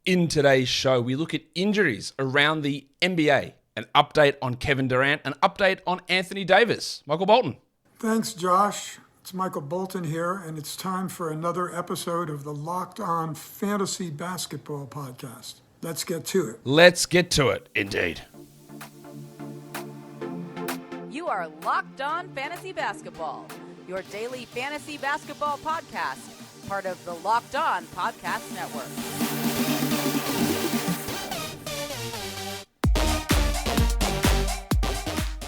In today's show, we look at injuries around the NBA, an update on Kevin Durant, an update on Anthony Davis. Michael Bolton. Thanks, Josh. It's Michael Bolton here, and it's time for another episode of the Locked On Fantasy Basketball Podcast. Let's get to it. Let's get to it, indeed. You are Locked On Fantasy Basketball, your daily fantasy basketball podcast, part of the Locked On Podcast Network.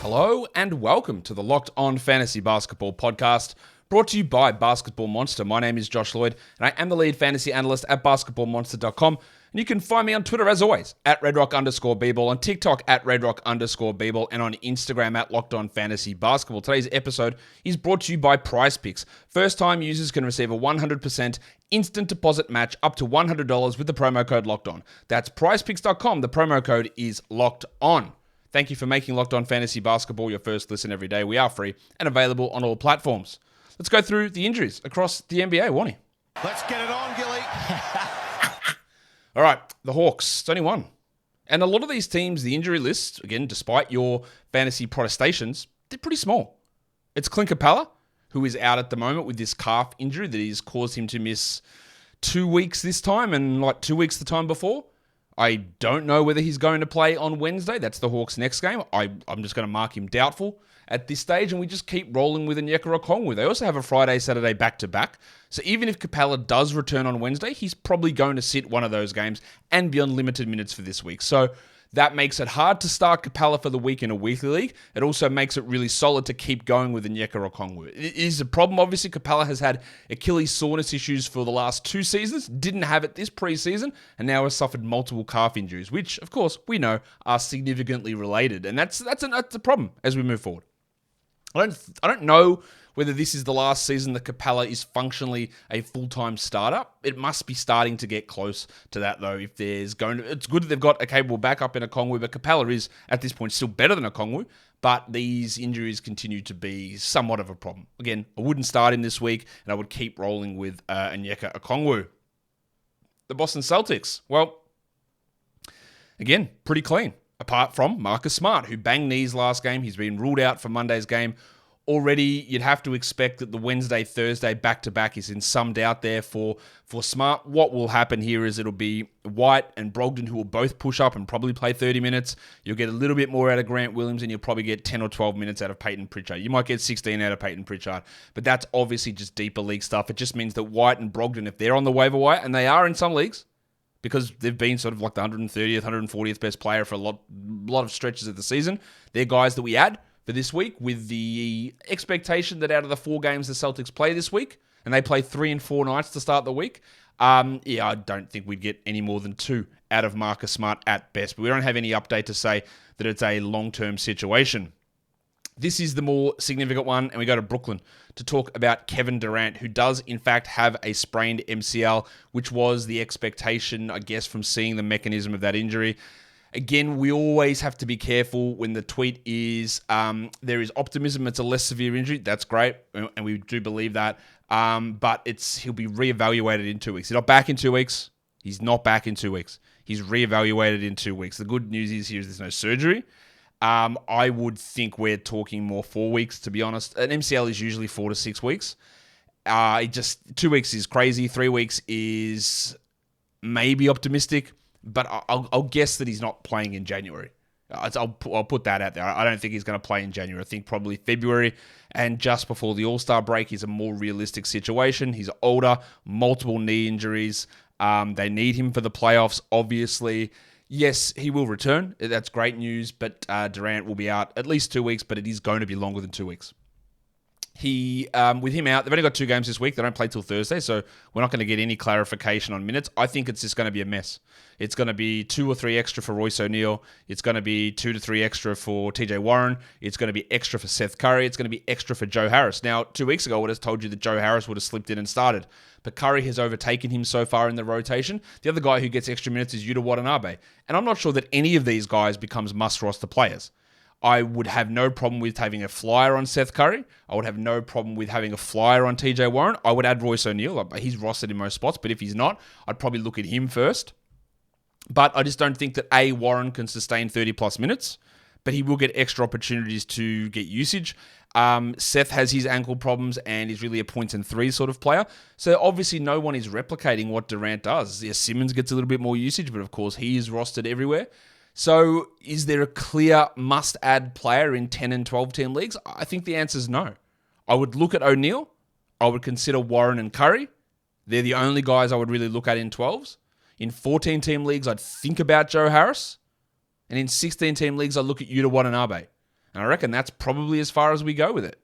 Hello and welcome to the Locked On Fantasy Basketball Podcast, brought to you by Basketball Monster. My name is Josh Lloyd, and I am the lead fantasy analyst at basketballmonster.com. And you can find me on Twitter, as always, at redrock_bball, on TikTok at redrock_bball, and on Instagram at Locked On Fantasy Basketball. Today's episode is brought to you by PrizePicks. First-time users can receive a 100% instant deposit match up to $100 with the promo code Locked On. That's PrizePicks.com. The promo code is Locked On. Thank you for making Locked On Fantasy Basketball your first listen every day. We are free and available on all platforms. Let's go through the injuries across the NBA, Warnie. Let's get it on, Gilly. All right, the Hawks, it's only one. And a lot of these teams, the injury list, again, despite your fantasy protestations, they're pretty small. It's Clint Capella, who is out at the moment with this calf injury that has caused him to miss 2 weeks this time and like 2 weeks the time before. I don't know whether he's going to play on Wednesday. That's the Hawks' next game. I'm just going to mark him doubtful at this stage, and we just keep rolling with Onyeka Okongwu. They also have a Friday, Saturday back-to-back. So even if Capella does return on Wednesday, he's probably going to sit one of those games and be on limited minutes for this week. So that makes it hard to start Capella for the week in a weekly league. It also makes it really solid to keep going with Onyeka Okongwu. It is a problem, obviously. Capella has had Achilles soreness issues for the last 2 seasons, didn't have it this preseason, and now has suffered multiple calf injuries, which, of course, we know are significantly related. And that's a problem as we move forward. I don't know whether this is the last season that Capella is functionally a full-time starter. It must be starting to get close to that, though. It's good that they've got a capable backup in Okongwu, but Capella is, at this point, still better than Okongwu. But these injuries continue to be somewhat of a problem. Again, I wouldn't start him this week, and I would keep rolling with Onyeka Okongwu. The Boston Celtics, well, again, pretty clean. Apart from Marcus Smart, who banged knees last game. He's been ruled out for Monday's game. Already, you'd have to expect that the Wednesday, Thursday back-to-back is in some doubt there for Smart. What will happen here is it'll be White and Brogdon who will both push up and probably play 30 minutes. You'll get a little bit more out of Grant Williams, and you'll probably get 10 or 12 minutes out of Peyton Pritchard. You might get 16 out of Peyton Pritchard, but that's obviously just deeper league stuff. It just means that White and Brogdon, if they're on the waiver wire, and they are in some leagues, because they've been sort of like the 130th, 140th best player for a lot of stretches of the season. They're guys that we add for this week with the expectation that out of the 4 games the Celtics play this week, and they play 3 and 4 nights to start the week, I don't think we'd get any more than 2 out of Marcus Smart at best. But we don't have any update to say that it's a long-term situation. This is the more significant one, and we go to Brooklyn to talk about Kevin Durant, who does, in fact, have a sprained MCL, which was the expectation, I guess, from seeing the mechanism of that injury. Again, we always have to be careful when the tweet is, there is optimism it's a less severe injury. That's great, and we do believe that. But he'll be reevaluated in 2 weeks. He's not back in 2 weeks. He's not back in 2 weeks. He's reevaluated in 2 weeks. The good news is there's no surgery. I would think we're talking more 4 weeks, to be honest. An MCL is usually 4 to 6 weeks. 2 weeks is crazy. 3 weeks is maybe optimistic, but I'll guess that he's not playing in January. I'll put that out there. I don't think he's going to play in January. I think probably February, and just before the All-Star break is a more realistic situation. He's older, multiple knee injuries. They need him for the playoffs, obviously. Yes, he will return. That's great news, but Durant will be out at least 2 weeks, but it is going to be longer than 2 weeks. With him out, they've only got 2 games this week. They don't play till Thursday, so we're not going to get any clarification on minutes. I think it's just going to be a mess. It's going to be 2 or 3 extra for Royce O'Neal. It's going to be 2 to 3 extra for TJ Warren. It's going to be extra for Seth Curry. It's going to be extra for Joe Harris. Now, 2 weeks ago, I would have told you that Joe Harris would have slipped in and started, but Curry has overtaken him so far in the rotation. The other guy who gets extra minutes is Yuta Watanabe, and I'm not sure that any of these guys becomes must-roster players. I would have no problem with having a flyer on Seth Curry. I would have no problem with having a flyer on TJ Warren. I would add Royce O'Neal. He's rostered in most spots, but if he's not, I'd probably look at him first. But I just don't think that Warren can sustain 30-plus minutes, but he will get extra opportunities to get usage. Seth has his ankle problems and is really a point and three sort of player. So obviously no one is replicating what Durant does. Yeah, Simmons gets a little bit more usage, but of course he is rostered everywhere. So is there a clear must-add player in 10 and 12-team leagues? I think the answer is no. I would look at O'Neal. I would consider Warren and Curry. They're the only guys I would really look at in 12s. In 14-team leagues, I'd think about Joe Harris. And in 16-team leagues, I'd look at Yuta Watanabe. And I reckon that's probably as far as we go with it.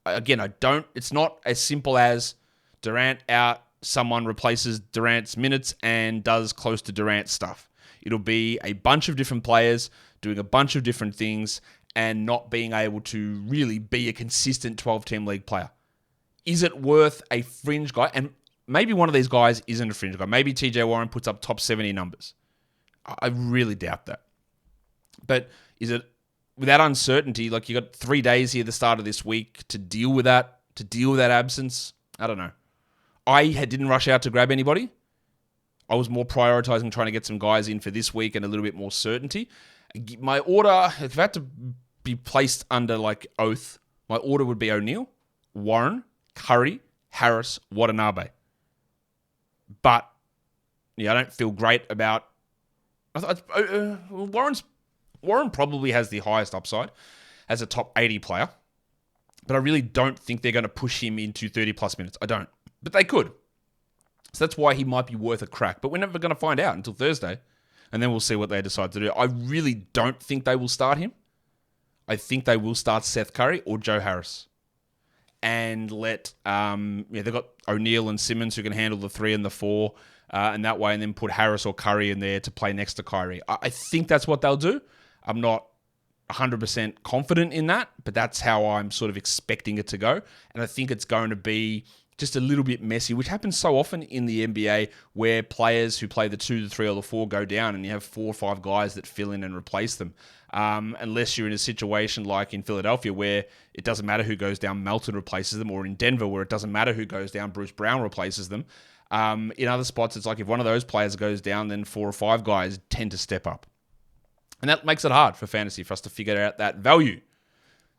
Again, it's not as simple as Durant out, someone replaces Durant's minutes and does close to Durant stuff. It'll be a bunch of different players doing a bunch of different things and not being able to really be a consistent 12-team league player. Is it worth a fringe guy? And maybe one of these guys isn't a fringe guy. Maybe TJ Warren puts up top 70 numbers. I really doubt that. But is it, with that uncertainty, like you got 3 days here at the start of this week to deal with that absence? I don't know. I didn't rush out to grab anybody. I was more prioritizing trying to get some guys in for this week and a little bit more certainty. My order, if I had to be placed under like oath, my order would be O'Neal, Warren, Curry, Harris, Watanabe. But yeah, I don't feel great about. Warren probably has the highest upside as a top 80 player, but I really don't think they're going to push him into 30-plus minutes. I don't, but they could. So that's why he might be worth a crack. But we're never going to find out until Thursday, and then we'll see what they decide to do. I really don't think they will start him. I think they will start Seth Curry or Joe Harris. And let, they've got O'Neal and Simmons who can handle the 3 and the 4, and that way, and then put Harris or Curry in there to play next to Kyrie. I think that's what they'll do. I'm not 100% confident in that, but that's how I'm sort of expecting it to go. And I think it's going to be just a little bit messy, which happens so often in the NBA where players who play the 2, the 3, or the 4 go down and you have 4 or 5 guys that fill in and replace them. Unless you're in a situation like in Philadelphia where it doesn't matter who goes down, Melton replaces them, or in Denver where it doesn't matter who goes down, Bruce Brown replaces them. In other spots, it's like if one of those players goes down, then 4 or 5 guys tend to step up. And that makes it hard for fantasy for us to figure out that value.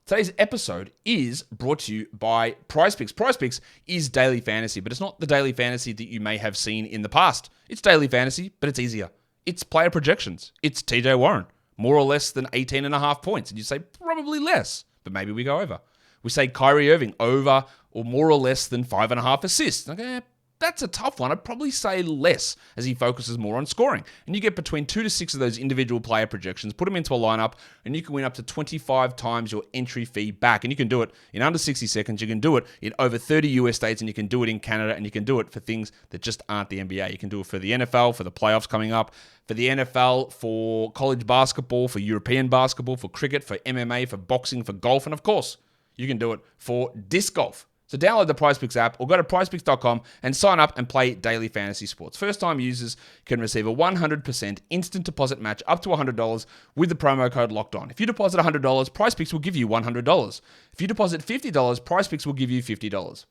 Today's episode is brought to you by PrizePicks. PrizePicks is daily fantasy, but it's not the daily fantasy that you may have seen in the past. It's daily fantasy, but it's easier. It's player projections. It's TJ Warren, more or less than 18.5 points. And you say probably less, but maybe we go over. We say Kyrie Irving over or more or less than 5.5 assists. Okay, that's a tough one. I'd probably say less as he focuses more on scoring. And you get between 2 to 6 of those individual player projections, put them into a lineup, and you can win up to 25 times your entry fee back. And you can do it in under 60 seconds. You can do it in over 30 US states, and you can do it in Canada, and you can do it for things that just aren't the NBA. You can do it for the NFL, for the playoffs coming up, for the NFL, for college basketball, for European basketball, for cricket, for MMA, for boxing, for golf, and of course, you can do it for disc golf. So download the PrizePicks app or go to prizepicks.com and sign up and play daily fantasy sports. First-time users can receive a 100% instant deposit match up to $100 with the promo code LOCKEDON. If you deposit $100, PrizePicks will give you $100. If you deposit $50, PrizePicks will give you $50.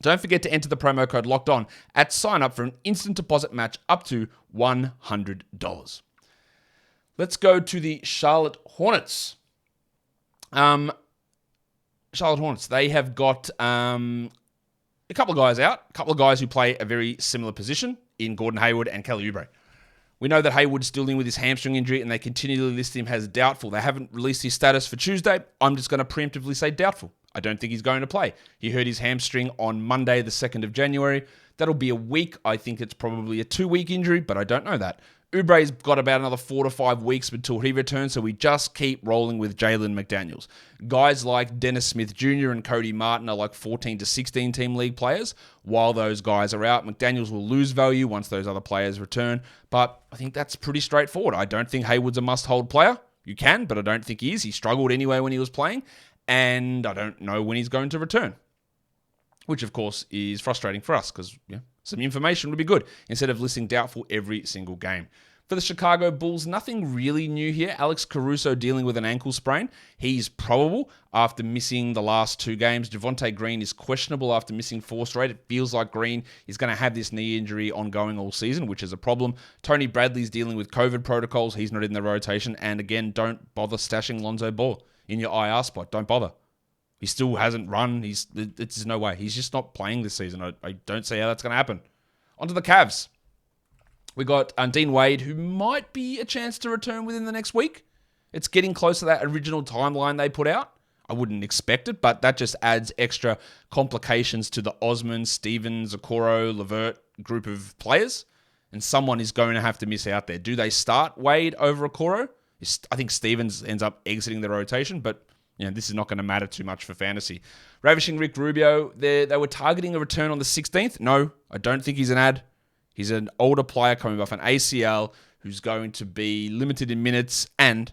Don't forget to enter the promo code LOCKEDON at sign up for an instant deposit match up to $100. Let's go to the Charlotte Hornets. Charlotte Hornets, they have got a couple of guys out, a couple of guys who play a very similar position in Gordon Hayward and Kelly Oubre. We know that Hayward's still in with his hamstring injury and they continually list him as doubtful. They haven't released his status for Tuesday. I'm just going to preemptively say doubtful. I don't think he's going to play. He hurt his hamstring on Monday, the 2nd of January. That'll be a week. I think it's probably a 2-week injury, but I don't know that. Oubre's got about another 4 to 5 weeks until he returns, so we just keep rolling with Jalen McDaniels. Guys like Dennis Smith Jr. and Cody Martin are like 14 to 16 team league players. While those guys are out, McDaniels will lose value once those other players return, but I think that's pretty straightforward. I don't think Hayward's a must-hold player. You can, but I don't think he is. He struggled anyway when he was playing, and I don't know when he's going to return, which of course is frustrating for us because some information would be good instead of listing doubtful every single game. For the Chicago Bulls, nothing really new here. Alex Caruso dealing with an ankle sprain. He's probable after missing the last 2 games. Javonte Green is questionable after missing 4 straight. It feels like Green is going to have this knee injury ongoing all season, which is a problem. Tony Bradley's dealing with COVID protocols. He's not in the rotation. And again, don't bother stashing Lonzo Ball in your IR spot. Don't bother. He still hasn't run. There's no way. He's just not playing this season. I don't see how that's going to happen. On to the Cavs. We got Dean Wade, who might be a chance to return within the next week. It's getting close to that original timeline they put out. I wouldn't expect it, but that just adds extra complications to the Osman, Stevens, Okoro, Levert group of players. And someone is going to have to miss out there. Do they start Wade over Okoro? I think Stevens ends up exiting the rotation, but this is not going to matter too much for fantasy. Ravishing Rick Rubio, they were targeting a return on the 16th. No, I don't think he's an ad. He's an older player coming off an ACL who's going to be limited in minutes and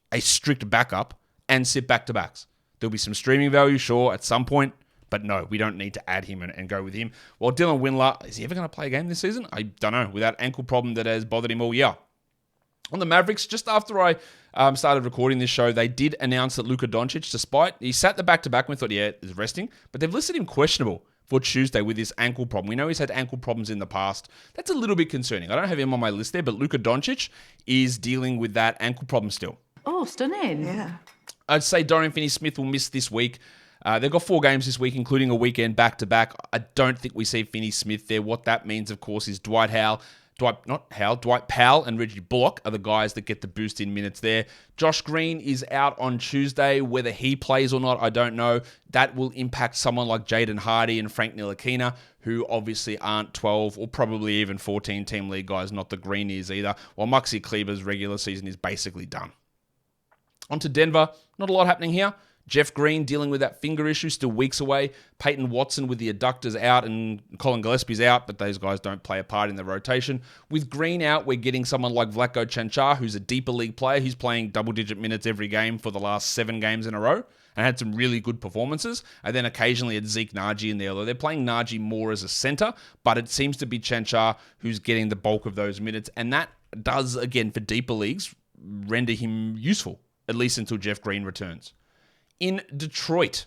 a strict backup and sit back-to-backs. There'll be some streaming value, sure, at some point, but no, we don't need to add him and go with him. Well, Dylan Windler, is he ever going to play a game this season? I don't know, with that ankle problem that has bothered him all year. On the Mavericks, just after I started recording this show, they did announce that Luka Doncic, despite he sat the back-to-back and we thought, he's resting, but they've listed him questionable for Tuesday with this ankle problem. We know he's had ankle problems in the past. That's a little bit concerning. I don't have him on my list there, but Luka Doncic is dealing with that ankle problem still. Oh, stunning. Yeah. I'd say Dorian Finney-Smith will miss this week. They've got 4 games this week, including a weekend back-to-back. I don't think we see Finney-Smith there. What that means, of course, is Dwight Powell and Reggie Bullock are the guys that get the boost in minutes there. Josh Green is out on Tuesday. Whether he plays or not, I don't know. That will impact someone like Jaden Hardy and Frank Ntilikina, who obviously aren't 12 or probably even 14 team league guys, not the Greenies either, while Maxi Kleber's regular season is basically done. On to Denver. Not a lot happening here. Jeff Green dealing with that finger issue, still weeks away. Peyton Watson with the adductors out and Colin Gillespie's out, but those guys don't play a part in the rotation. With Green out, we're getting someone like Vlatko Cancar, who's a deeper league player. He's playing double-digit minutes every game for the last 7 games in a row and had some really good performances. And then occasionally it's Zeke Naji in there, although they're playing Naji more as a center, but it seems to be Cancar who's getting the bulk of those minutes. And that does, again, for deeper leagues, render him useful, at least until Jeff Green returns. In Detroit,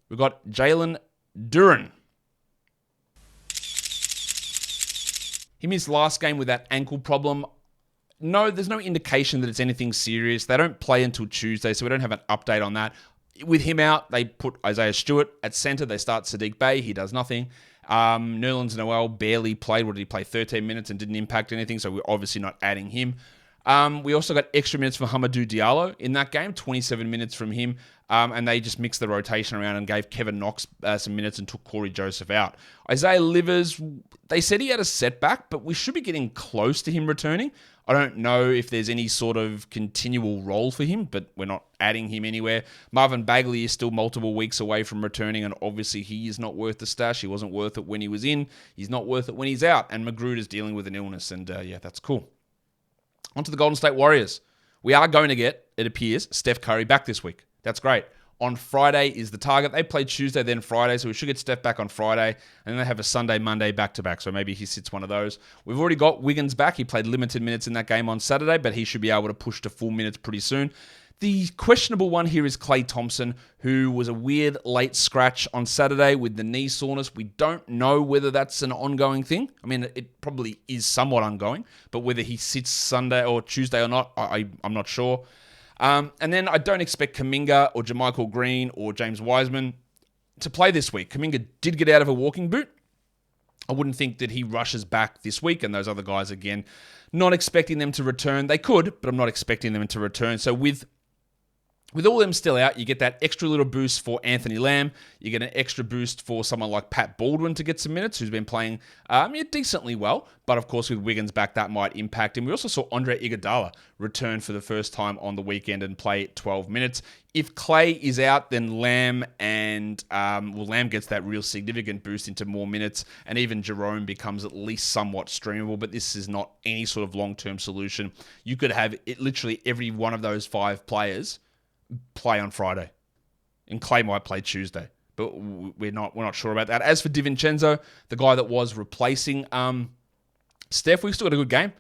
we've got Jalen Duren. He missed last game with that ankle problem. No, there's no indication that it's anything serious. They don't play until Tuesday, so we don't have an update on that. With him out, they put Isaiah Stewart at center. They start Sadiq Bey. He does nothing. Nerlens Noel barely played. What did he play? 13 minutes and didn't impact anything, so we're obviously not adding him. We also got extra minutes for Hamidou Diallo in that game, 27 minutes from him, and they just mixed the rotation around and gave Kevin Knox some minutes and took Corey Joseph out. Isaiah Livers, they said he had a setback, but we should be getting close to him returning. I don't know if there's any sort of continual role for him, but we're not adding him anywhere. Marvin Bagley is still multiple weeks away from returning, and obviously he is not worth the stash. He wasn't worth it when he was in. He's not worth it when he's out, and Magruder's dealing with an illness, and that's cool. On to the Golden State Warriors. We are going to get, it appears, Steph Curry back this week. That's great. On Friday is the target. They play Tuesday, then Friday, so we should get Steph back on Friday. And then they have a Sunday, Monday back-to-back, so maybe he sits one of those. We've already got Wiggins back. He played limited minutes in that game on Saturday, but he should be able to push to full minutes pretty soon. The questionable one here is Klay Thompson, who was a weird late scratch on Saturday with the knee soreness. We don't know whether that's an ongoing thing. I mean, it probably is somewhat ongoing, but whether he sits Sunday or Tuesday or not, I'm not sure. And then I don't expect Kuminga or JaMychal Green or James Wiseman to play this week. Kuminga did get out of a walking boot. I wouldn't think that he rushes back this week, and those other guys, again, not expecting them to return. They could, but I'm not expecting them to return. So with all them still out, you get that extra little boost for Anthony Lamb. You get an extra boost for someone like Pat Baldwin to get some minutes, who's been playing decently well. But of course, with Wiggins back, that might impact him. We also saw Andre Iguodala return for the first time on the weekend and play 12 minutes. If Clay is out, then Lamb Lamb gets that real significant boost into more minutes, and even Jerome becomes at least somewhat streamable. But this is not any sort of long-term solution. You could have literally every one of those 5 players play on Friday, and Clay might play Tuesday, but we're not sure about that. As for DiVincenzo, the guy that was replacing Steph, we've still got a good game.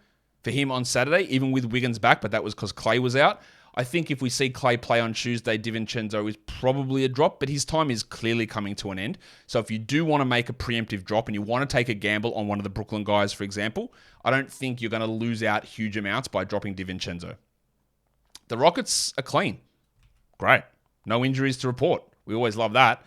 for him on Saturday, even with Wiggins back, but that was because Clay was out. I think if we see Clay play on Tuesday, DiVincenzo is probably a drop, but his time is clearly coming to an end. So if you do want to make a preemptive drop and you want to take a gamble on one of the Brooklyn guys, for example, I don't think you're going to lose out huge amounts by dropping DiVincenzo. The Rockets are clean. Great. No injuries to report. We always love that.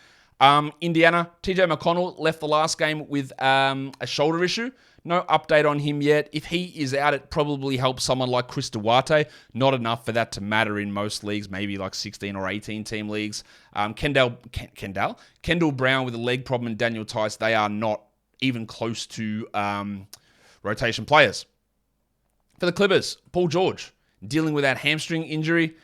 Indiana, TJ McConnell left the last game with a shoulder issue. No update on him yet. If he is out, it probably helps someone like Chris Duarte. Not enough for that to matter in most leagues, maybe like 16 or 18 team leagues. Kendall Brown with a leg problem and Daniel Tice, they are not even close to rotation players. For the Clippers, Paul George dealing with that hamstring injury.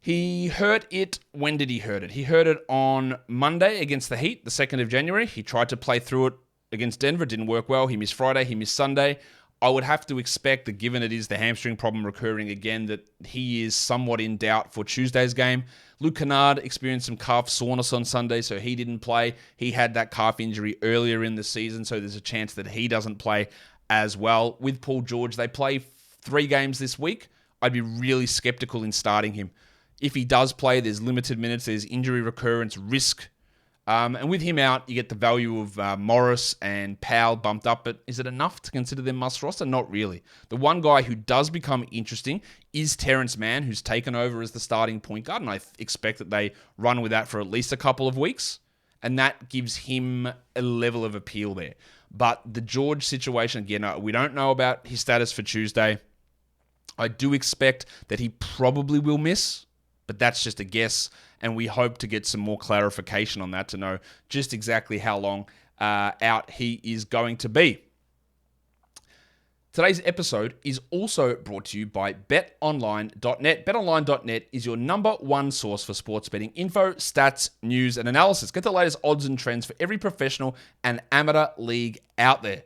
He hurt it. When did he hurt it? He hurt it on Monday against the Heat, the 2nd of January. He tried to play through it against Denver. It didn't work well. He missed Friday. He missed Sunday. I would have to expect that given it is the hamstring problem recurring again, that he is somewhat in doubt for Tuesday's game. Luke Kennard experienced some calf soreness on Sunday, so he didn't play. He had that calf injury earlier in the season, so there's a chance that he doesn't play as well. With Paul George, they play 3 games this week. I'd be really skeptical in starting him. If he does play, there's limited minutes, there's injury recurrence risk. And with him out, you get the value of Morris and Powell bumped up. But is it enough to consider them must roster? Not really. The one guy who does become interesting is Terrence Mann, who's taken over as the starting point guard. And I expect that they run with that for at least a couple of weeks. And that gives him a level of appeal there. But the George situation, again, we don't know about his status for Tuesday. I do expect that he probably will miss, but that's just a guess, and we hope to get some more clarification on that to know just exactly how long out he is going to be. Today's episode is also brought to you by BetOnline.net. BetOnline.net is your number one source for sports betting info, stats, news, and analysis. Get the latest odds and trends for every professional and amateur league out there.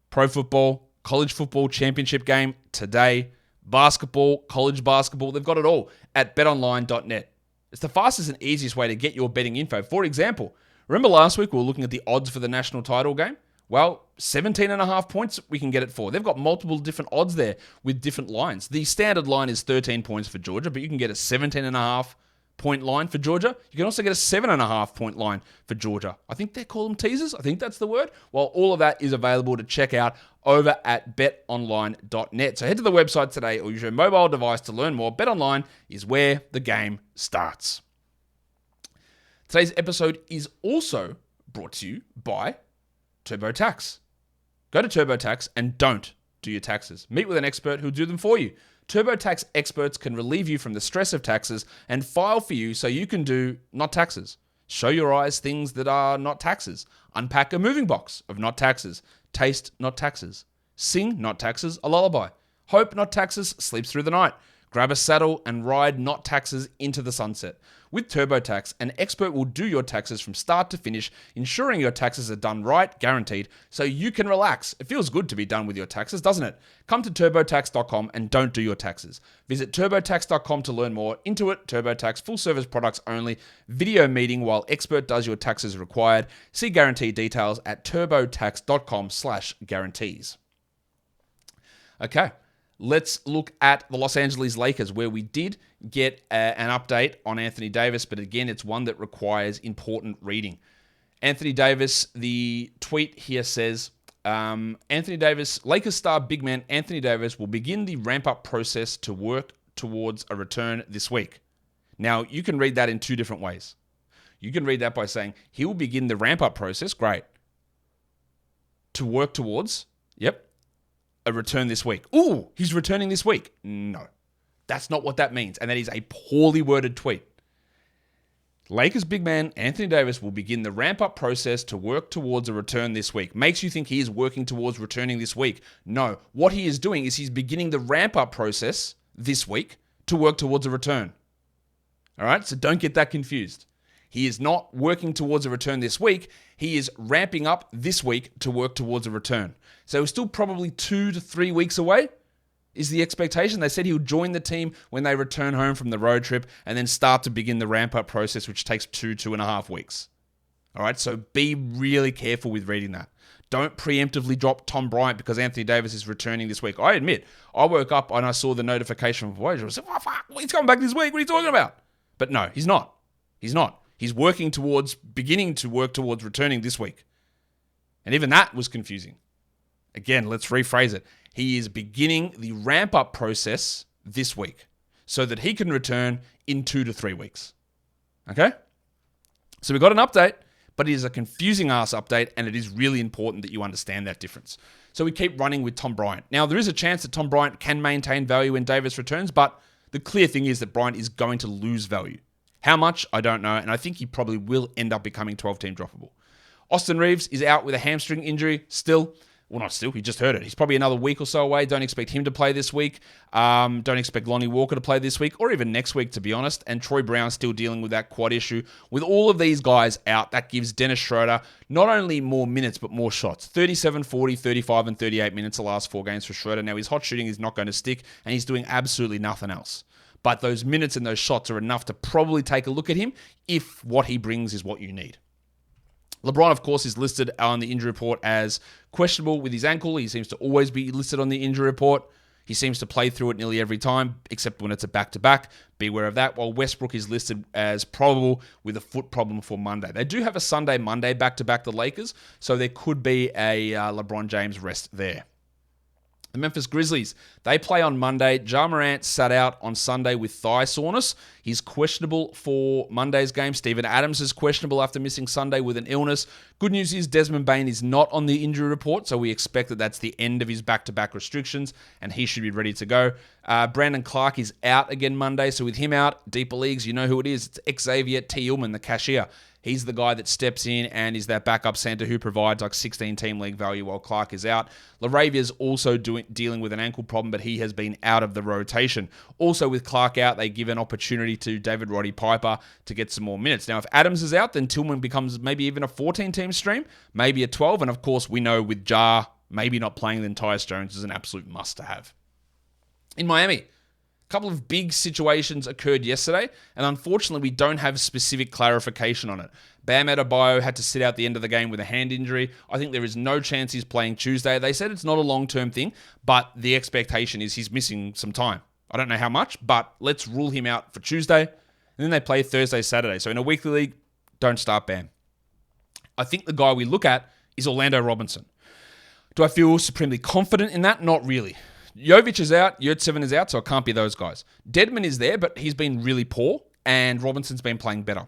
Pro football, college football championship game today, basketball, college basketball, they've got it all at betonline.net. It's the fastest and easiest way to get your betting info. For example, remember last week we were looking at the odds for the national title game? Well, 17.5 points we can get it for. They've got multiple different odds there with different lines. The standard line is 13 points for Georgia, but you can get a 17.5 point line for Georgia. You can also get a 7.5 point line for Georgia. I think they call them teasers. I think that's the word. Well, all of that is available to check out over at betonline.net. So head to the website today or use your mobile device to learn more. BetOnline is where the game starts. Today's episode is also brought to you by TurboTax. Go to TurboTax and don't do your taxes. Meet with an expert who'll do them for you. TurboTax experts can relieve you from the stress of taxes and file for you so you can do not taxes. Show your eyes things that are not taxes. Unpack a moving box of not taxes. Taste not taxes. Sing not taxes a lullaby. Hope not taxes sleeps through the night. Grab a saddle and ride not taxes into the sunset. With TurboTax, an expert will do your taxes from start to finish, ensuring your taxes are done right, guaranteed, so you can relax. It feels good to be done with your taxes, doesn't it? Come to TurboTax.com and don't do your taxes. Visit TurboTax.com to learn more. Intuit TurboTax, full service products only. Video meeting while expert does your taxes required. See guarantee details at TurboTax.com/guarantees. Okay. Let's look at the Los Angeles Lakers, where we did get an update on Anthony Davis, but again, it's one that requires important reading. Anthony Davis, the tweet here says, Anthony Davis, Lakers star big man Anthony Davis will begin the ramp-up process to work towards a return this week. Now, you can read that in 2 different ways. You can read that by saying, he will begin the ramp-up process, great, to work towards, yep, a return this week. Ooh, he's returning this week. No, that's not what that means. And that is a poorly worded tweet. Lakers big man Anthony Davis will begin the ramp-up process to work towards a return this week. Makes you think he is working towards returning this week. No, what he is doing is he's beginning the ramp-up process this week to work towards a return. All right, so don't get that confused. He is not working towards a return this week. He is ramping up this week to work towards a return. So we're still probably 2 to 3 weeks away is the expectation. They said he would join the team when they return home from the road trip and then start to begin the ramp-up process, which takes 2.5 weeks. All right, so be really careful with reading that. Don't preemptively drop Tom Bryant because Anthony Davis is returning this week. I admit, I woke up and I saw the notification from Voyager. I said, oh, fuck, he's coming back this week. What are you talking about? But no, he's not. He's not. He's beginning to work towards returning this week. And even that was confusing. Again, let's rephrase it. He is beginning the ramp-up process this week so that he can return in 2 to 3 weeks. Okay? So we got an update, but it is a confusing-ass update, and it is really important that you understand that difference. So we keep running with Tom Bryant. Now, there is a chance that Tom Bryant can maintain value when Davis returns, but the clear thing is that Bryant is going to lose value. How much? I don't know, and I think he probably will end up becoming 12-team droppable. Austin Reeves is out with a hamstring injury still. Well, not still. He just hurt it. He's probably another week or so away. Don't expect him to play this week. Don't expect Lonnie Walker to play this week or even next week, to be honest. And Troy Brown still dealing with that quad issue. With all of these guys out, that gives Dennis Schroeder not only more minutes, but more shots. 37, 40, 35, and 38 minutes the last 4 games for Schroeder. Now, his hot shooting is not going to stick, and he's doing absolutely nothing else. But those minutes and those shots are enough to probably take a look at him if what he brings is what you need. LeBron, of course, is listed on the injury report as questionable with his ankle. He seems to always be listed on the injury report. He seems to play through it nearly every time, except when it's a back-to-back. Beware of that. While Westbrook is listed as probable with a foot problem for Monday. They do have a Sunday-Monday back-to-back, the Lakers, so there could be a LeBron James rest there. The Memphis Grizzlies, they play on Monday. Ja Morant sat out on Sunday with thigh soreness. He's questionable for Monday's game. Steven Adams is questionable after missing Sunday with an illness. Good news is Desmond Bane is not on the injury report, so we expect that that's the end of his back-to-back restrictions, and he should be ready to go. Brandon Clark is out again Monday, so with him out, deeper leagues, you know who it is. It's Xavier T. Ullman, the cashier. He's the guy that steps in and is that backup center who provides like 16-team league value while Clark is out. LaRavia's also dealing with an ankle problem, but he has been out of the rotation. Also with Clark out, they give an opportunity to David Roddy Piper to get some more minutes. Now, if Adams is out, then Tillman becomes maybe even a 14-team stream, maybe a 12. And of course, we know with Ja maybe not playing, then Tyus Jones is an absolute must-to-have. In Miami, a couple of big situations occurred yesterday, and unfortunately, we don't have specific clarification on it. Bam Adebayo had to sit out the end of the game with a hand injury. I think there is no chance he's playing Tuesday. They said it's not a long-term thing, but the expectation is he's missing some time. I don't know how much, but let's rule him out for Tuesday, and then they play Thursday, Saturday. So in a weekly league, don't start Bam. I think the guy we look at is Orlando Robinson. Do I feel supremely confident in that? Not really. Jovic is out, Yurtseven is out, so it can't be those guys. Dedmon is there, but he's been really poor, and Robinson's been playing better.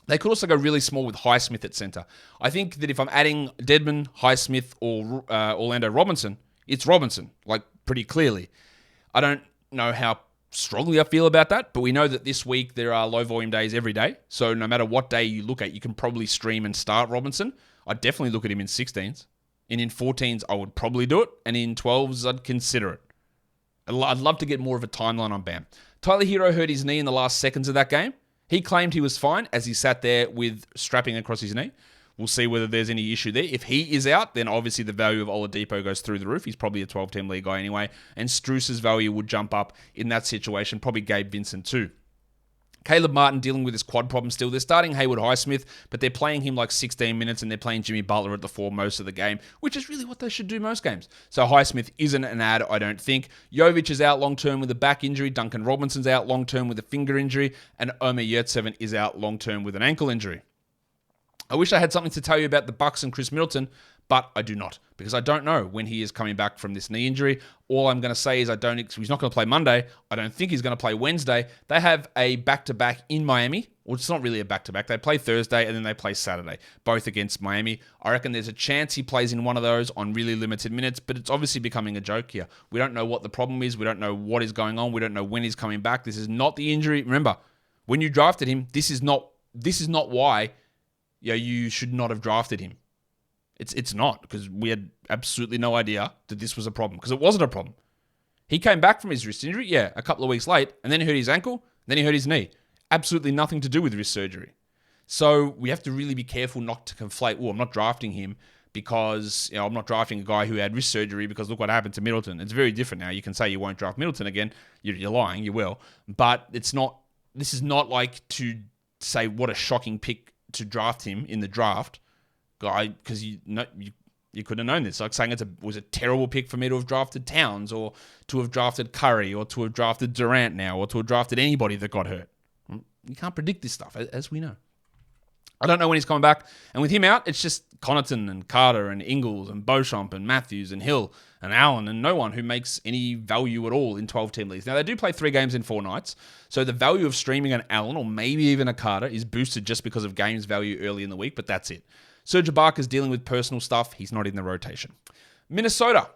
They could also go really small with Highsmith at center. I think that if I'm adding Dedmon, Highsmith, or Orlando Robinson, it's Robinson, like pretty clearly. I don't know how strongly I feel about that, but we know that this week there are low volume days every day, so no matter what day you look at, you can probably stream and start Robinson. I'd definitely look at him in 16s. And in 14s, I would probably do it. And in 12s, I'd consider it. I'd love to get more of a timeline on Bam. Tyler Hero hurt his knee in the last seconds of that game. He claimed he was fine as he sat there with strapping across his knee. We'll see whether there's any issue there. If he is out, then obviously the value of Oladipo goes through the roof. He's probably a 12-team league guy anyway. And Strus's value would jump up in that situation. Probably Gabe Vincent too. Caleb Martin dealing with his quad problem still. They're starting Haywood Highsmith, but they're playing him like 16 minutes and they're playing Jimmy Butler at the 4 most of the game, which is really what they should do most games. So Highsmith isn't an ad, I don't think. Jovic is out long-term with a back injury. Duncan Robinson's out long-term with a finger injury. And Omer Yurtseven is out long-term with an ankle injury. I wish I had something to tell you about the Bucks and Chris Middleton, but I do not, because I don't know when he is coming back from this knee injury. All I'm going to say is he's not going to play Monday. I don't think he's going to play Wednesday. They have a back-to-back in Miami. Well, it's not really a back-to-back. They play Thursday and then they play Saturday, both against Miami. I reckon there's a chance he plays in one of those on really limited minutes, but it's obviously becoming a joke here. We don't know what the problem is. We don't know what is going on. We don't know when he's coming back. This is not the injury. Remember, when you drafted him, this is not why you should not have drafted him. It's not, because we had absolutely no idea that this was a problem, because it wasn't a problem. He came back from his wrist injury, a couple of weeks late, and then he hurt his ankle, then he hurt his knee. Absolutely nothing to do with wrist surgery. So we have to really be careful not to conflate, I'm not drafting him because I'm not drafting a guy who had wrist surgery because look what happened to Middleton. It's very different now. You can say you won't draft Middleton again. You're lying, you will. But this is not like to say what a shocking pick to draft him in the draft, guy, because You couldn't have known this. Like saying it was a terrible pick for me to have drafted Towns or to have drafted Curry or to have drafted Durant now or to have drafted anybody that got hurt. You can't predict this stuff, as we know. I don't know when he's coming back. And with him out, it's just Connaughton and Carter and Ingles and Beauchamp and Matthews and Hill and Allen and no one who makes any value at all in 12-team leagues. Now, they do play 3 games in 4 nights, so the value of streaming an Allen or maybe even a Carter is boosted just because of games value early in the week, but that's it. Serge Ibaka's dealing with personal stuff. He's not in the rotation. Minnesota.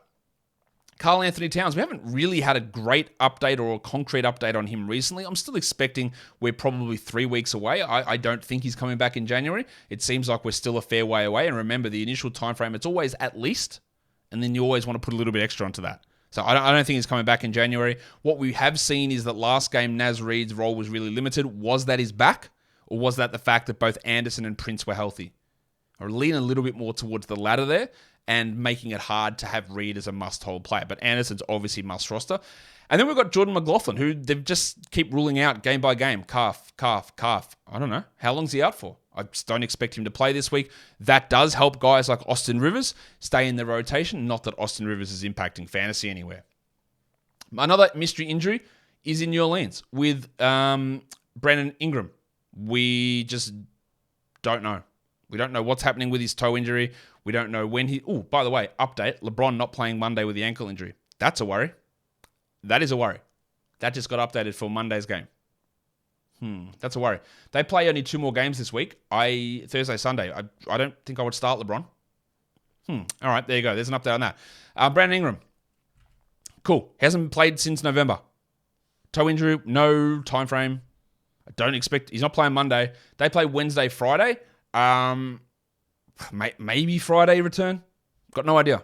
Karl Anthony Towns, we haven't really had a great update or a concrete update on him recently. I'm still expecting we're probably 3 weeks away. I don't think he's coming back in January. It seems like we're still a fair way away. And remember, the initial time frame, it's always at least, and then you always want to put a little bit extra onto that. So I don't think he's coming back in January. What we have seen is that last game, Naz Reid's role was really limited. Was that his back? Or was that the fact that both Anderson and Prince were healthy? I lean a little bit more towards the latter there, and making it hard to have Reid as a must-hold player. But Anderson's obviously must-roster. And then we've got Jordan McLaughlin, who they've just keep ruling out game by game. Calf. I don't know. How long's he out for? I just don't expect him to play this week. That does help guys like Austin Rivers stay in the rotation. Not that Austin Rivers is impacting fantasy anywhere. Another mystery injury is in New Orleans with Brandon Ingram. We just don't know. We don't know what's happening with his toe injury. We don't know when he... Oh, by the way, update. LeBron not playing Monday with the ankle injury. That's a worry. That is a worry. That just got updated for Monday's game. That's a worry. They play only 2 more games this week. Thursday, Sunday. I don't think I would start LeBron. All right, there you go. There's an update on that. Brandon Ingram. Cool. Hasn't played since November. Toe injury, no time frame. I don't expect... He's not playing Monday. They play Wednesday, Friday. Maybe Friday return. Got no idea.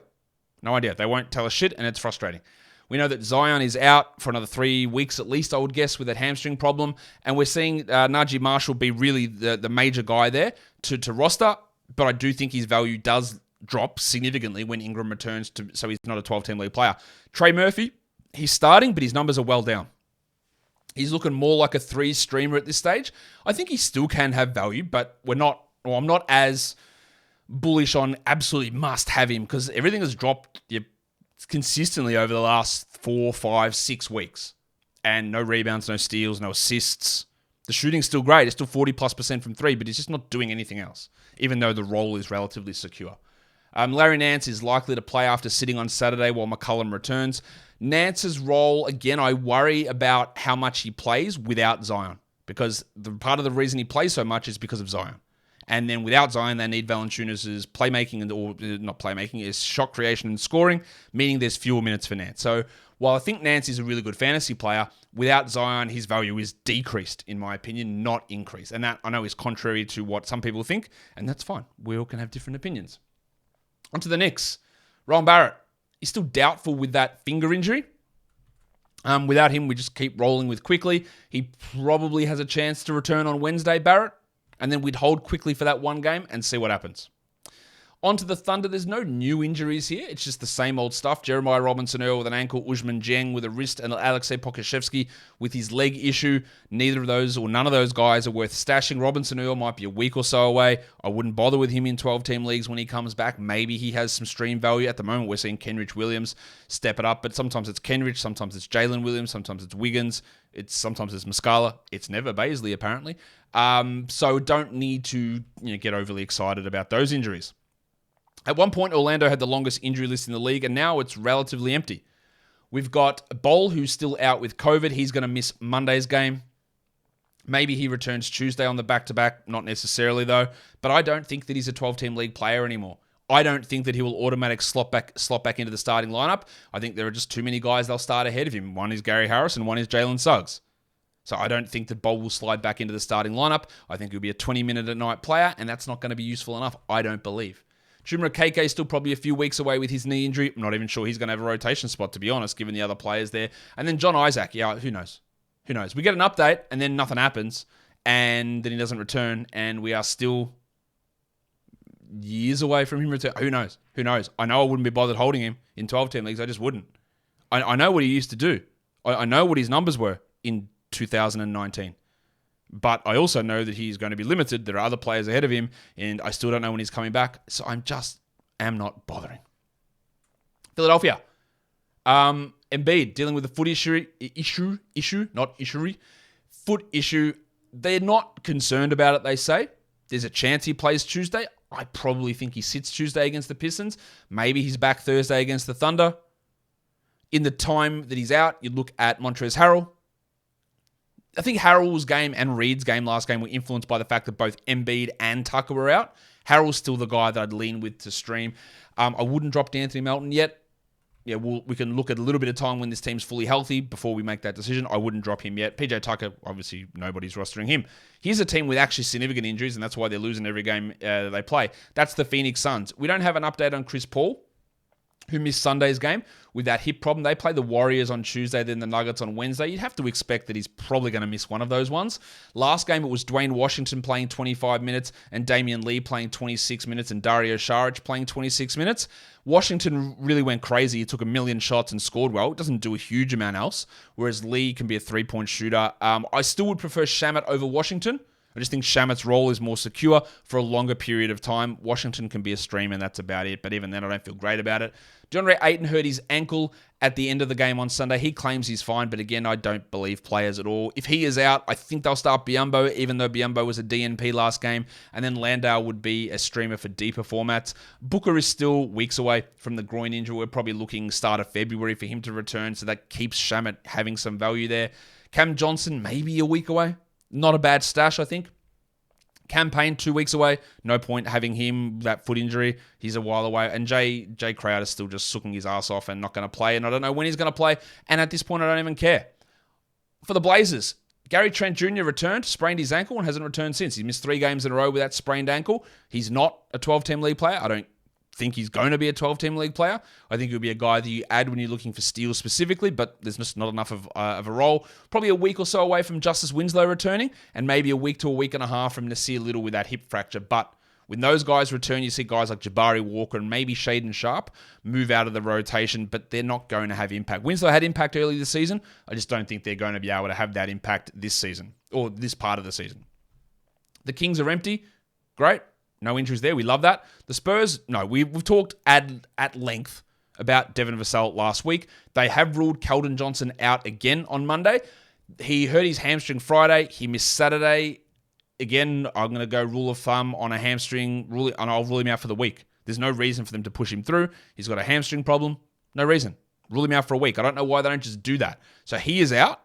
No idea. They won't tell us shit, and it's frustrating. We know that Zion is out for another 3 weeks at least, I would guess, with that hamstring problem. And we're seeing Najee Marshall be really the major guy there to roster. But I do think his value does drop significantly when Ingram returns, so he's not a 12-team league player. Trey Murphy, he's starting, but his numbers are well down. He's looking more like a 3 streamer at this stage. I think he still can have value, but I'm not as bullish on absolutely must have him because everything has dropped consistently over the last 4, 5, 6 weeks. And no rebounds, no steals, no assists. The shooting's still great. It's still 40+% from 3, but he's just not doing anything else, even though the role is relatively secure. Larry Nance is likely to play after sitting on Saturday while McCollum returns. Nance's role, again, I worry about how much he plays without Zion because part of the reason he plays so much is because of Zion. And then without Zion, they need Valanciunas' playmaking, or not playmaking, is shot creation and scoring, meaning there's fewer minutes for Nance. So while I think Nance is a really good fantasy player, without Zion, his value is decreased, in my opinion, not increased. And that, I know, is contrary to what some people think, and that's fine. We all can have different opinions. On to the Knicks. Rowan Barrett is still doubtful with that finger injury. Without him, we just keep rolling with Quickly. He probably has a chance to return on Wednesday, Barrett. And then we'd hold Quickly for that one game and see what happens. On to the Thunder. There's no new injuries here. It's just the same old stuff. Jeremiah Robinson-Earl with an ankle, Usman Jeng with a wrist, and Alexei Pokusevski with his leg issue. Neither of those or none of those guys are worth stashing. Robinson-Earl might be a week or so away. I wouldn't bother with him in 12-team leagues when he comes back. Maybe he has some stream value. At the moment, we're seeing Kenrich Williams step it up, but sometimes it's Kenrich, sometimes it's Jalen Williams, sometimes it's Wiggins, sometimes it's Muscala. It's never Baisley, apparently. So don't need to get overly excited about those injuries. At one point, Orlando had the longest injury list in the league, and now it's relatively empty. We've got Bol, who's still out with COVID. He's going to miss Monday's game. Maybe he returns Tuesday on the back-to-back. Not necessarily, though. But I don't think that he's a 12-team league player anymore. I don't think that he will automatically slot back into the starting lineup. I think there are just too many guys they'll start ahead of him. One is Gary Harris and one is Jalen Suggs. So I don't think that Bol will slide back into the starting lineup. I think he'll be a 20-minute-a-night player, and that's not going to be useful enough, I don't believe. Chuma Okeke is still probably a few weeks away with his knee injury. I'm not even sure he's going to have a rotation spot, to be honest, given the other players there. And then John Isaac, who knows? Who knows? We get an update, and then nothing happens, and then he doesn't return, and we are still years away from him returning. Who knows? Who knows? I know I wouldn't be bothered holding him in 12-team leagues. I just wouldn't. I know what he used to do. I know what his numbers were in 2019. But I also know that he's going to be limited. There are other players ahead of him, and I still don't know when he's coming back. So I'm just am not bothering. Philadelphia. Embiid dealing with a foot foot issue. They're not concerned about it, they say. There's a chance he plays Tuesday. I probably think he sits Tuesday against the Pistons. Maybe he's back Thursday against the Thunder. In the time that he's out, you look at Montrezl Harrell. I think Harrell's game and Reed's game last game were influenced by the fact that both Embiid and Tucker were out. Harrell's still the guy that I'd lean with to stream. I wouldn't drop D'Anthony Melton yet. Yeah, we can look at a little bit of time when this team's fully healthy before we make that decision. I wouldn't drop him yet. PJ Tucker, obviously, nobody's rostering him. Here's a team with actually significant injuries, and that's why they're losing every game they play. That's the Phoenix Suns. We don't have an update on Chris Paul, who missed Sunday's game with that hip problem. They play the Warriors on Tuesday, then the Nuggets on Wednesday. You'd have to expect that he's probably going to miss one of those ones. Last game, it was Dwayne Washington playing 25 minutes and Damian Lee playing 26 minutes and Dario Saric playing 26 minutes. Washington really went crazy. He took 1 million shots and scored well. It doesn't do a huge amount else, whereas Lee can be a three-point shooter. I still would prefer Shamet over Washington. I just think Shamet's role is more secure for a longer period of time. Washington can be a stream, and that's about it. But even then, I don't feel great about it. DeAndre Ayton hurt his ankle at the end of the game on Sunday. He claims he's fine, but again, I don't believe players at all. If he is out, I think they'll start Biyombo, even though Biyombo was a DNP last game. And then Landale would be a streamer for deeper formats. Booker is still weeks away from the groin injury. We're probably looking start of February for him to return, so that keeps Shamet having some value there. Cam Johnson, maybe a week away. Not a bad stash, I think. Campaign 2 weeks away. No point having him, that foot injury. He's a while away. And Jay Crowder's still just sucking his ass off and not going to play. And I don't know when he's going to play. And at this point, I don't even care. For the Blazers, Gary Trent Jr. returned, sprained his ankle, and hasn't returned since. He missed 3 games in a row with that sprained ankle. He's not a 12-team league player. I don't think he's going to be a 12-team league player. I think he'll be a guy that you add when you're looking for steals specifically, but there's just not enough of a role. Probably a week or so away from Justice Winslow returning, and maybe a week to a week and a half from Nasir Little with that hip fracture. But when those guys return, you see guys like Jabari Walker and maybe Shaedon Sharpe move out of the rotation, but they're not going to have impact. Winslow had impact early this season. I just don't think they're going to be able to have that impact this season, or this part of the season. The Kings are empty. Great. No injuries there. We love that. The Spurs, no, we've talked at length about Devin Vassell last week. They have ruled Keldon Johnson out again on Monday. He hurt his hamstring Friday. He missed Saturday. Again, I'm going to go rule of thumb on a hamstring, and I'll rule him out for the week. There's no reason for them to push him through. He's got a hamstring problem. No reason. Rule him out for a week. I don't know why they don't just do that. So he is out,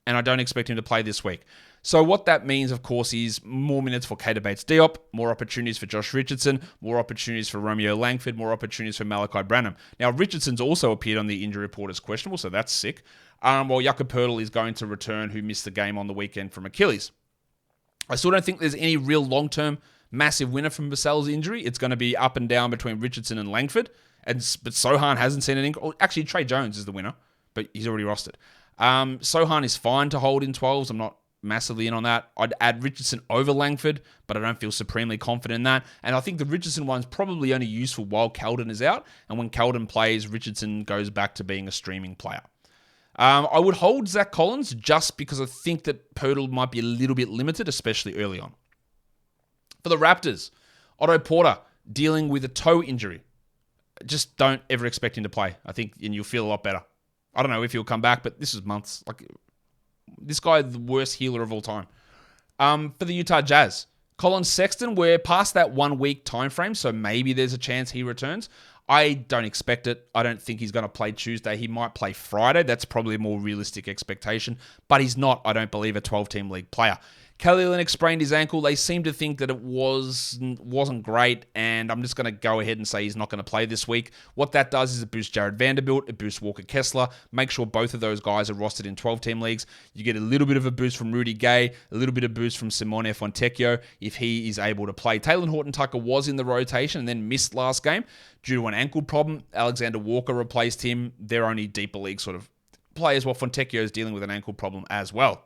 and I don't expect him to play this week. So what that means, of course, is more minutes for Keita Bates-Diop, more opportunities for Josh Richardson, more opportunities for Romeo Langford, more opportunities for Malachi Branham. Now, Richardson's also appeared on the injury report as questionable, so that's sick. While Jakob Poeltl is going to return, who missed the game on the weekend from Achilles. I still don't think there's any real long-term massive winner from Vassell's injury. It's going to be up and down between Richardson and Langford. But Sohan hasn't seen an injury. Actually, Trey Jones is the winner, but he's already rostered. Sohan is fine to hold in 12s. I'm not massively in on that. I'd add Richardson over Langford, but I don't feel supremely confident in that. And I think the Richardson one's probably only useful while Keldon is out. And when Keldon plays, Richardson goes back to being a streaming player. I would hold Zach Collins just because I think that Poeltl might be a little bit limited, especially early on. For the Raptors, Otto Porter dealing with a toe injury. Just don't ever expect him to play. I think, and you'll feel a lot better. I don't know if he'll come back, but this is months. This guy, the worst healer of all time. For the Utah Jazz, Colin Sexton, we're past that 1 week time frame, so maybe there's a chance he returns. I don't expect it. I don't think he's going to play Tuesday. He might play Friday. That's probably a more realistic expectation, but he's not, I don't believe, a 12-team league player. Kelly Olynyk sprained his ankle. They seem to think that it wasn't great, and I'm just going to go ahead and say he's not going to play this week. What that does is it boosts Jared Vanderbilt, it boosts Walker Kessler. Make sure both of those guys are rostered in 12-team leagues. You get a little bit of a boost from Rudy Gay, a little bit of boost from Simone Fontecchio if he is able to play. Taylor Horton-Tucker was in the rotation and then missed last game due to an ankle problem. Alexander Walker replaced him. They're only deeper league sort of players, while Fontecchio is dealing with an ankle problem as well.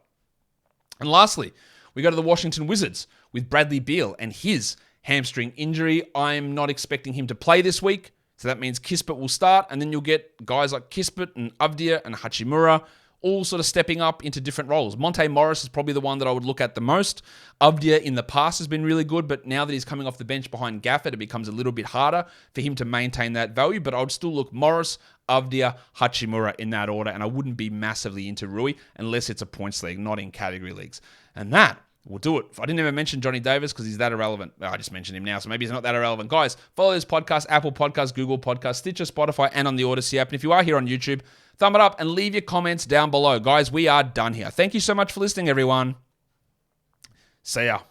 And lastly, we go to the Washington Wizards with Bradley Beal and his hamstring injury. I'm not expecting him to play this week, so that means Kispert will start, and then you'll get guys like Kispert and Avdia and Hachimura all sort of stepping up into different roles. Monte Morris is probably the one that I would look at the most. Avdia in the past has been really good, but now that he's coming off the bench behind Gafford, it becomes a little bit harder for him to maintain that value. But I would still look Morris, Avdia, Hachimura in that order, and I wouldn't be massively into Rui unless it's a points league, not in category leagues. And that will do it. I didn't even mention Johnny Davis because he's that irrelevant. I just mentioned him now, so maybe he's not that irrelevant. Guys, follow this podcast, Apple Podcasts, Google Podcasts, Stitcher, Spotify, and on the Odyssey app. And if you are here on YouTube, thumb it up and leave your comments down below. Guys, we are done here. Thank you so much for listening, everyone. See ya.